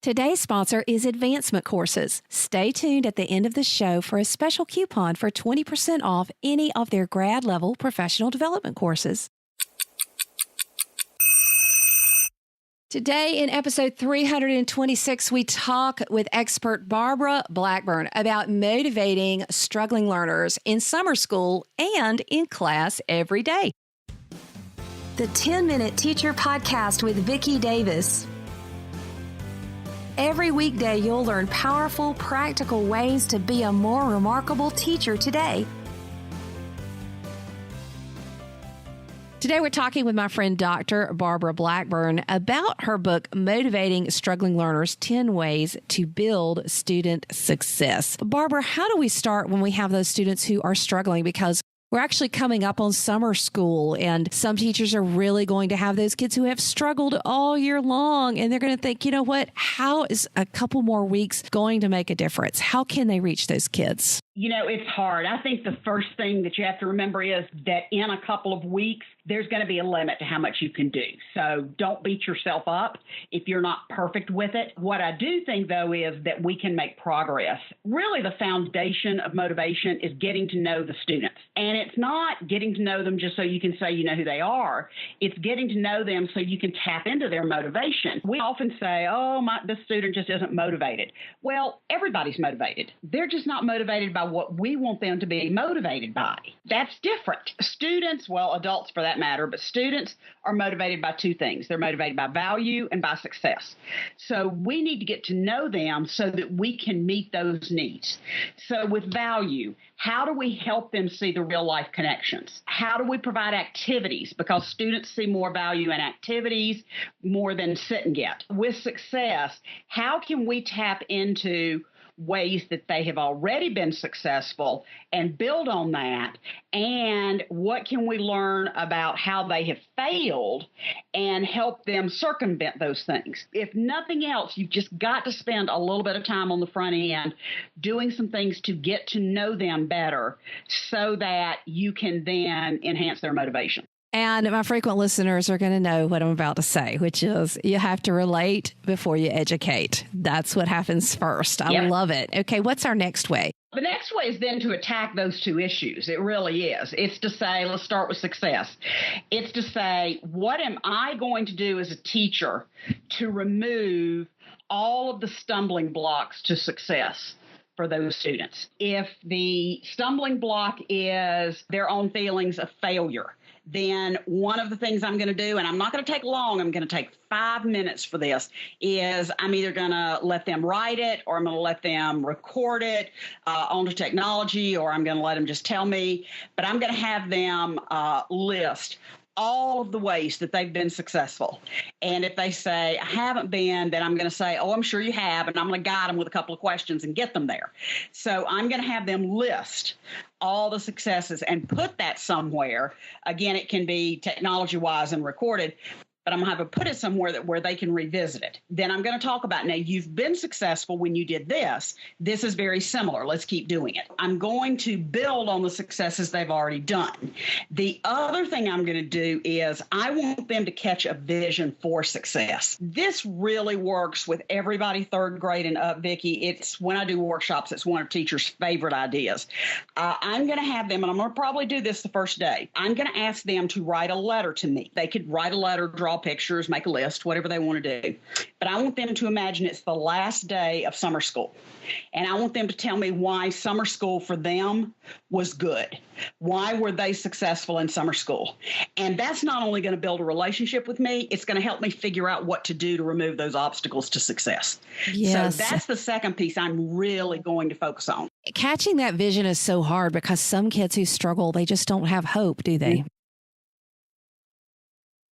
Today's sponsor is Advancement Courses. Stay tuned at the end of the show for a special coupon for 20% off any of their grad level professional development courses. Today in episode 326, we talk with expert Barbara Blackburn about motivating struggling learners in summer school and in class every day. The 10-Minute Teacher Podcast with Vicki Davis. Every weekday, you'll learn powerful, practical ways to be a more remarkable teacher today. Today, we're talking with my friend Dr. Barbara Blackburn about her book, Motivating Struggling Learners, 10 Ways to Build Student Success. Barbara, how do we start when we have those students who are struggling? Because we're actually coming up on summer school, and some teachers are really going to have those kids who have struggled all year long, and they're going to think, you know what, how is a couple more weeks going to make a difference? How can they reach those kids? You know, it's hard. I think the first thing that you have to remember is that in a couple of weeks, there's going to be a limit to how much you can do. So don't beat yourself up if you're not perfect with it. What I do think, though, is that we can make progress. Really, the foundation of motivation is getting to know the students. And it's not getting to know them just so you can say you know who they are. It's getting to know them so you can tap into their motivation. We often say, this student just isn't motivated. Well, everybody's motivated. They're just not motivated by what we want them to be motivated by. That's different. Students, well, adults for that matter, but students are motivated by two things. They're motivated by value and by success. So we need to get to know them so that we can meet those needs. So with value, how do we help them see the real life connections? How do we provide activities? Because students see more value in activities more than sit and get. With success, how can we tap into ways that they have already been successful and build on that? And what can we learn about how they have failed and help them circumvent those things? If nothing else, you've just got to spend a little bit of time on the front end doing some things to get to know them better so that you can then enhance their motivation. And my frequent listeners are going to know what I'm about to say, which is you have to relate before you educate. That's what happens first. I love it. Okay, what's our next way? The next way is then to attack those two issues. It really is. It's to say, let's start with success. It's to say, what am I going to do as a teacher to remove all of the stumbling blocks to success for those students? If the stumbling block is their own feelings of failure, then one of the things I'm going to do, and I'm not going to take long, I'm going to take 5 minutes for this, is I'm either going to let them write it or I'm going to let them record it onto technology, or I'm going to let them just tell me, but I'm going to have them list all of the ways that they've been successful. And if they say, I haven't been, then I'm going to say, I'm sure you have. And I'm going to guide them with a couple of questions and get them there. So I'm going to have them list all the successes and put that somewhere. Again, it can be technology-wise and recorded, but I'm going to have to put it somewhere where they can revisit it. Then I'm going to talk about, now you've been successful when you did this. This is very similar. Let's keep doing it. I'm going to build on the successes they've already done. The other thing I'm going to do is I want them to catch a vision for success. This really works with everybody third grade and up, Vicki. It's when I do workshops, it's one of teachers' favorite ideas. I'm going to have them, and I'm going to probably do this the first day. I'm going to ask them to write a letter to me. They could write a letter, draw pictures, make a list, whatever they want to do. But I want them to imagine it's the last day of summer school. And I want them to tell me why summer school for them was good. Why were they successful in summer school? And that's not only going to build a relationship with me, it's going to help me figure out what to do to remove those obstacles to success. Yes. So that's the second piece I'm really going to focus on. Catching that vision is so hard because some kids who struggle, they just don't have hope, do they?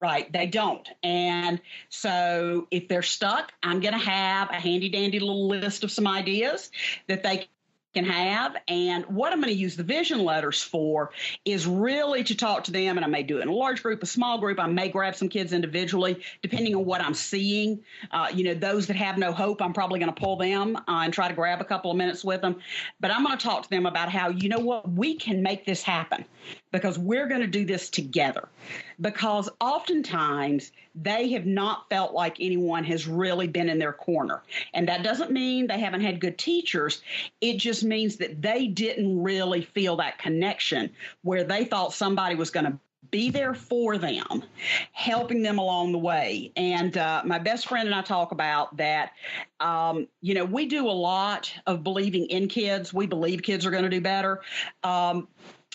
Right, they don't. And so if they're stuck, I'm going to have a handy-dandy little list of some ideas that they can have. And what I'm going to use the vision letters for is really to talk to them. And I may do it in a large group, a small group. I may grab some kids individually, depending on what I'm seeing. Those that have no hope, I'm probably going to pull them and try to grab a couple of minutes with them. But I'm going to talk to them about how, you know what, we can make this happen. because we're going to do this together. Because oftentimes they have not felt like anyone has really been in their corner. And that doesn't mean they haven't had good teachers. It just means that they didn't really feel that connection where they thought somebody was going to be there for them, helping them along the way. And my best friend and I talk about that. We do a lot of believing in kids. We believe kids are going to do better.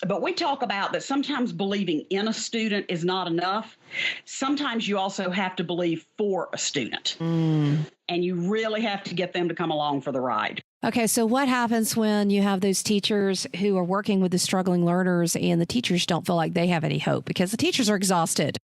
But we talk about that sometimes believing in a student is not enough. Sometimes you also have to believe for a student. And you really have to get them to come along for the ride. Okay, so what happens when you have those teachers who are working with the struggling learners and the teachers don't feel like they have any hope because the teachers are exhausted?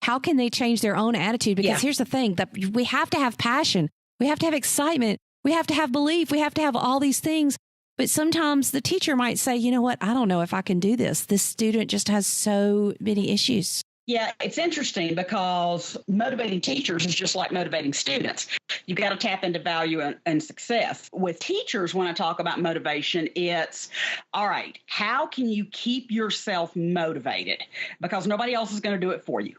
How can they change their own attitude? Because here's the thing, that we have to have passion. We have to have excitement. We have to have belief. We have to have all these things. But sometimes the teacher might say, you know what, I don't know if I can do this. This student just has so many issues. Yeah, it's interesting because motivating teachers is just like motivating students. You've got to tap into value and success. With teachers, when I talk about motivation, it's, all right, how can you keep yourself motivated? Because nobody else is going to do it for you.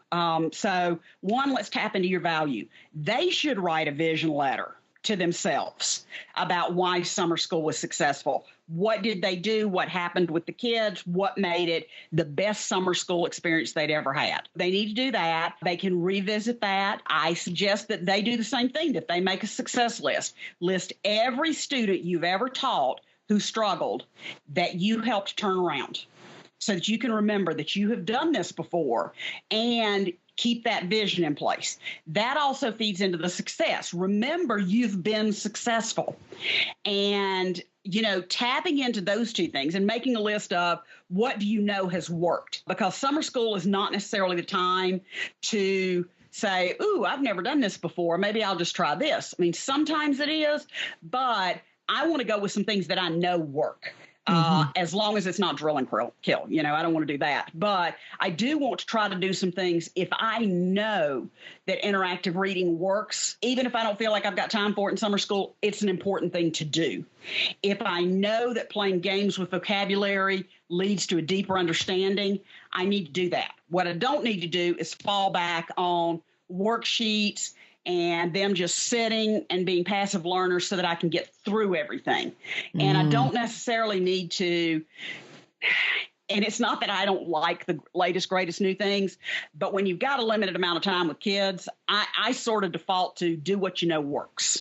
So one, let's tap into your value. They should write a vision letter to themselves about why summer school was successful. What did they do? What happened with the kids? What made it the best summer school experience they'd ever had? They need to do that. They can revisit that. I suggest that they do the same thing, that they make a success list. List every student you've ever taught who struggled that you helped turn around so that you can remember that you have done this before and keep that vision in place. That also feeds into the success. Remember, you've been successful. And, tapping into those two things and making a list of what do you know has worked? Because summer school is not necessarily the time to say, ooh, I've never done this before. Maybe I'll just try this. I mean, sometimes it is, but I want to go with some things that I know work. As long as it's not drill and kill, I don't want to do that. But I do want to try to do some things if I know that interactive reading works. Even if I don't feel like I've got time for it in summer school, it's an important thing to do. If I know that playing games with vocabulary leads to a deeper understanding, I need to do that. What I don't need to do is fall back on worksheets and them just sitting and being passive learners so that I can get through everything. And I don't necessarily need to, and it's not that I don't like the latest, greatest new things, but when you've got a limited amount of time with kids, I sort of default to do what you know works.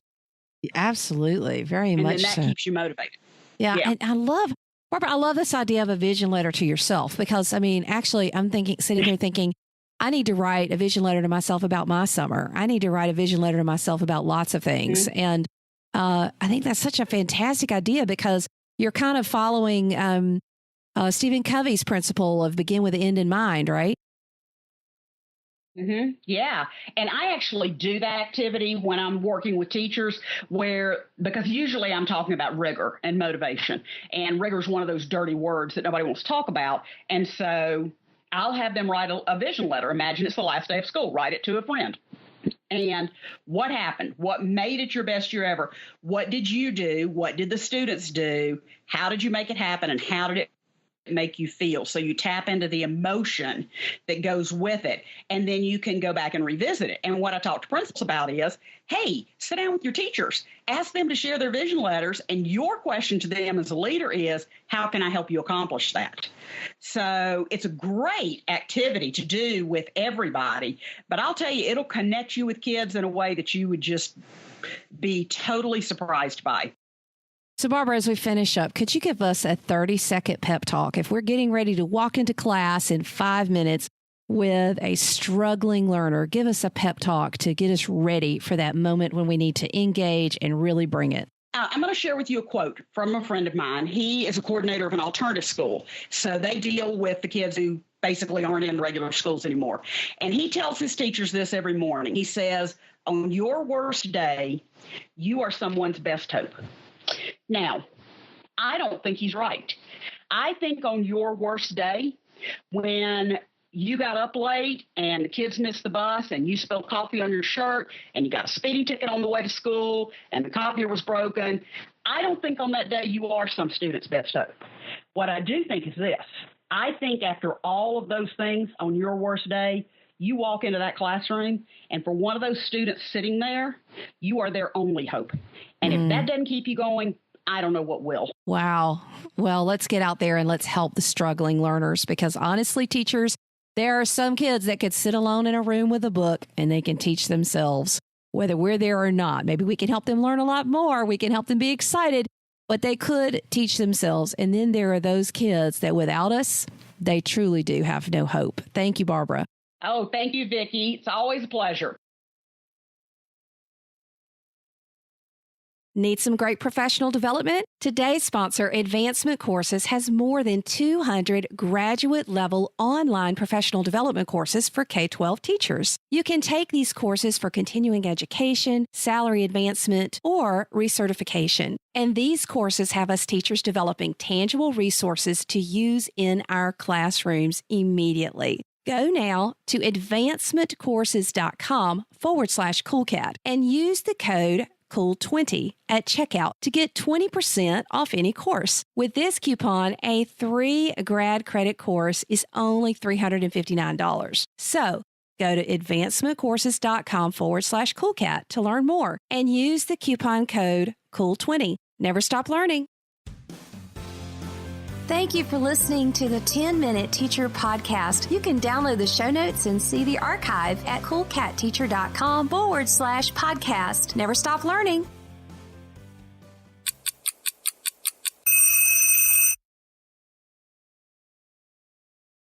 Absolutely. Very and much then that so. keeps you motivated. Yeah. And Barbara, I love this idea of a vision letter to yourself because, actually, I'm sitting here thinking, I need to write a vision letter to myself about my summer. I need to write a vision letter to myself about lots of things. And I think that's such a fantastic idea because you're kind of following Stephen Covey's principle of begin with the end in mind, right? Yeah. And I actually do that activity when I'm working with teachers because usually I'm talking about rigor and motivation. And rigor is one of those dirty words that nobody wants to talk about. And so I'll have them write a vision letter. Imagine it's the last day of school. Write it to a friend. And what happened? What made it your best year ever? What did you do? What did the students do? How did you make it happen? And how did it make you feel? So you tap into the emotion that goes with it, and then you can go back and revisit it. And what I talk to principals about is, hey, sit down with your teachers, ask them to share their vision letters, and your question to them as a leader is, how can I help you accomplish that? So it's a great activity to do with everybody, but I'll tell you, it'll connect you with kids in a way that you would just be totally surprised by. So, Barbara, as we finish up, could you give us a 30-second pep talk? If we're getting ready to walk into class in 5 minutes with a struggling learner, give us a pep talk to get us ready for that moment when we need to engage and really bring it. I'm going to share with you a quote from a friend of mine. He is a coordinator of an alternative school. So they deal with the kids who basically aren't in regular schools anymore. And he tells his teachers this every morning. He says, on your worst day, you are someone's best hope. Now, I don't think he's right. I think on your worst day, when you got up late and the kids missed the bus and you spilled coffee on your shirt and you got a speeding ticket on the way to school and the copier was broken, I don't think on that day you are some student's best hope. What I do think is this. I think after all of those things on your worst day, you walk into that classroom, and for one of those students sitting there, you are their only hope. And if that doesn't keep you going, I don't know what will. Wow. Well, let's get out there and let's help the struggling learners, because honestly, teachers, there are some kids that could sit alone in a room with a book and they can teach themselves, whether we're there or not. Maybe we can help them learn a lot more. We can help them be excited, but they could teach themselves. And then there are those kids that without us, they truly do have no hope. Thank you, Barbara. Oh, thank you, Vicki. It's always a pleasure. Need some great professional development? Today's sponsor, Advancement Courses, has more than 200 graduate-level online professional development courses for K-12 teachers. You can take these courses for continuing education, salary advancement, or recertification. And these courses have us teachers developing tangible resources to use in our classrooms immediately. Go now to advancementcourses.com/coolcat and use the code COOL20 at checkout to get 20% off any course. With this coupon, a 3 grad credit course is only $359. So go to advancementcourses.com/coolcat to learn more and use the coupon code COOL20. Never stop learning. Thank you for listening to the 10-Minute Teacher Podcast. You can download the show notes and see the archive at coolcatteacher.com/podcast. Never stop learning.